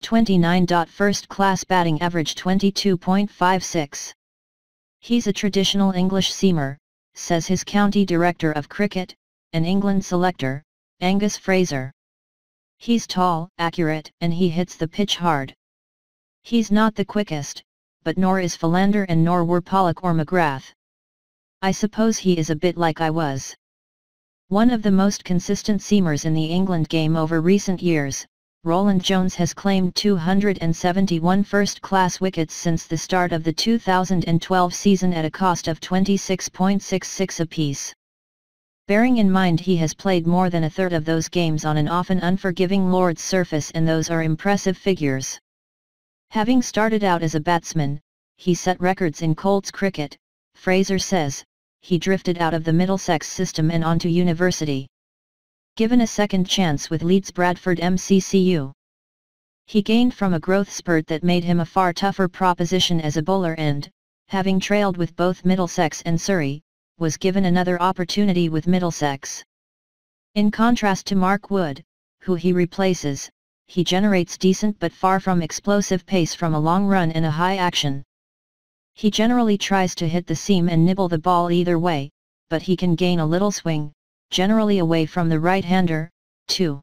29. First-class batting average 22.56. He's a traditional English seamer, says his county director of cricket, and England selector, Angus Fraser. He's tall, accurate, and he hits the pitch hard. He's not the quickest, but nor is Philander and nor were Pollock or McGrath. I suppose he is a bit like I was. One of the most consistent seamers in the England game over recent years, Roland Jones has claimed 271 first-class wickets since the start of the 2012 season at a cost of 26.66 apiece. Bearing in mind he has played more than a third of those games on an often unforgiving Lord's surface, and those are impressive figures. Having started out as a batsman, he set records in Colts cricket. Fraser says, he drifted out of the Middlesex system and onto university. Given a second chance with Leeds Bradford MCCU, he gained from a growth spurt that made him a far tougher proposition as a bowler and, having trailed with both Middlesex and Surrey, was given another opportunity with Middlesex. In contrast to Mark Wood, who he replaces, he generates decent but far from explosive pace from a long run and a high action. He generally tries to hit the seam and nibble the ball either way, but he can gain a little swing, generally away from the right-hander, too.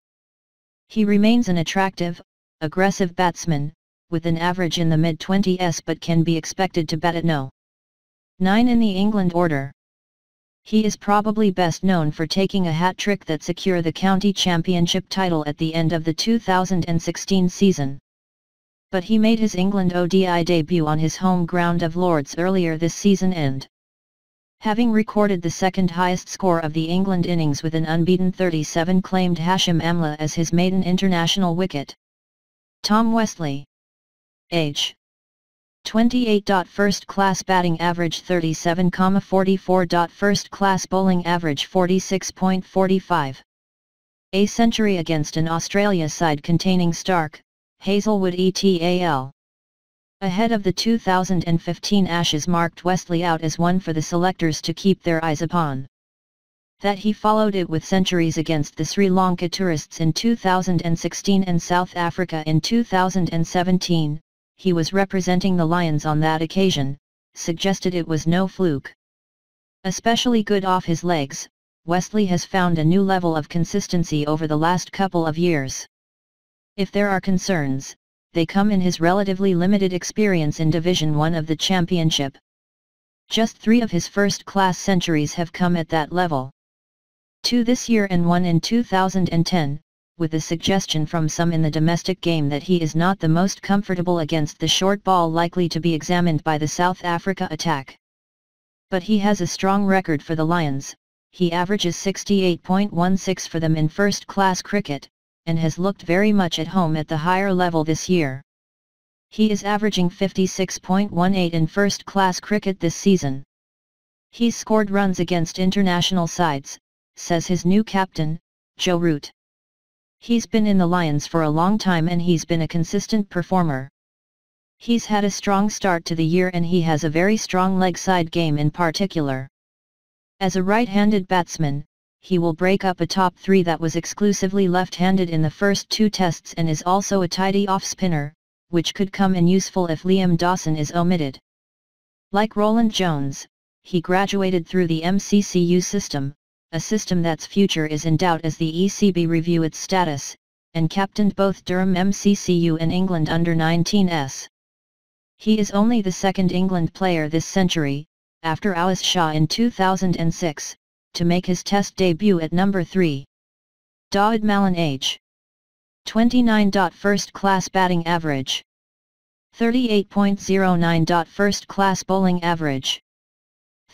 He remains an attractive, aggressive batsman, with an average in the mid-20s but can be expected to bat at no. 9 in the England order. He is probably best known for taking a hat-trick that secured the county championship title at the end of the 2016 season. But he made his England ODI debut on his home ground of Lords earlier this season and, having recorded the second highest score of the England innings with an unbeaten 37, claimed Hashim Amla as his maiden international wicket. Tom Westley. Age. 28. First-class batting average 37,44. First-class bowling average 46.45. A century against an Australia side containing Stark, Hazelwood et.al. Ahead of the 2015 Ashes marked Westley out as one for the selectors to keep their eyes upon. That he followed it with centuries against the Sri Lanka tourists in 2016 and South Africa in 2017, he was representing the Lions on that occasion, suggested it was no fluke. Especially good off his legs, Westley has found a new level of consistency over the last couple of years. If there are concerns, they come in his relatively limited experience in Division 1 of the Championship. Just 3 of his first-class centuries have come at that level. 2 this year and 1 in 2010, with a suggestion from some in the domestic game that he is not the most comfortable against the short ball likely to be examined by the South Africa attack. But he has a strong record for the Lions. He averages 68.16 for them in first-class cricket, and has looked very much at home at the higher level this year. He is averaging 56.18 in first-class cricket this season. He's scored runs against international sides, says his new captain, Joe Root. He's been in the Lions for a long time and he's been a consistent performer. He's had a strong start to the year and he has a very strong leg side game in particular. As a right-handed batsman, he will break up a top 3 that was exclusively left-handed in the first 2 tests and is also a tidy off-spinner, which could come in useful if Liam Dawson is omitted. Like Roland Jones, he graduated through the MCCU system, a system that's future is in doubt as the ECB review its status, and captained both Durham MCCU and England under-19s. He is only the second England player this century, after Awais Shah in 2006, to make his Test debut at number 3. Dawood Malan. Age. 29. First-class batting average 38.09. First-class bowling average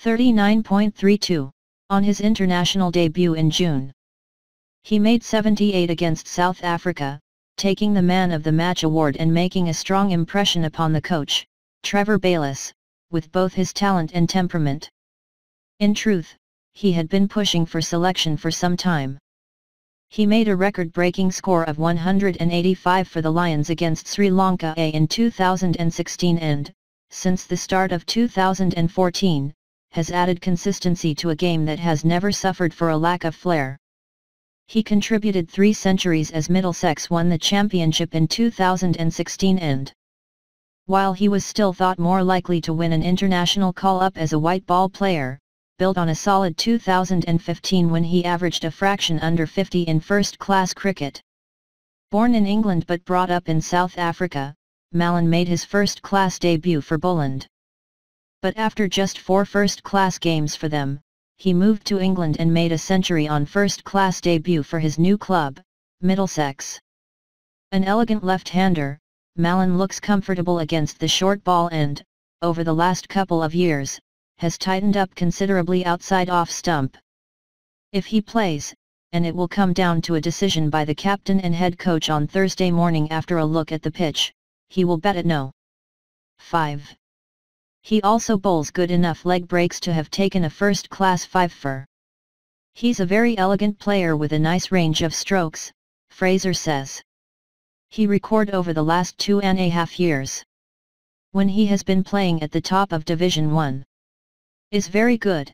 39.32, on his international debut in June. He made 78 against South Africa, taking the Man of the Match award and making a strong impression upon the coach, Trevor Bayliss, with both his talent and temperament. In truth, he had been pushing for selection for some time. He made a record-breaking score of 185 for the Lions against Sri Lanka in 2016 and, since the start of 2014, has added consistency to a game that has never suffered for a lack of flair. He contributed 3 centuries as Middlesex won the championship in 2016 and, while he was still thought more likely to win an international call-up as a white ball player, built on a solid 2015 when he averaged a fraction under 50 in first-class cricket. Born in England but brought up in South Africa, Mallon made his first-class debut for Boland. But after just 4 first-class games for them, he moved to England and made a century on first-class debut for his new club, Middlesex. An elegant left-hander, Mallon looks comfortable against the short ball and, over the last couple of years, has tightened up considerably outside off-stump. If he plays, and it will come down to a decision by the captain and head coach on Thursday morning after a look at the pitch, he will bet it no. 5. He also bowls good enough leg breaks to have taken a first-class 5 for. He's a very elegant player with a nice range of strokes, Fraser says. He recorded over the last 2.5 years, when he has been playing at the top of Division 1, is very good.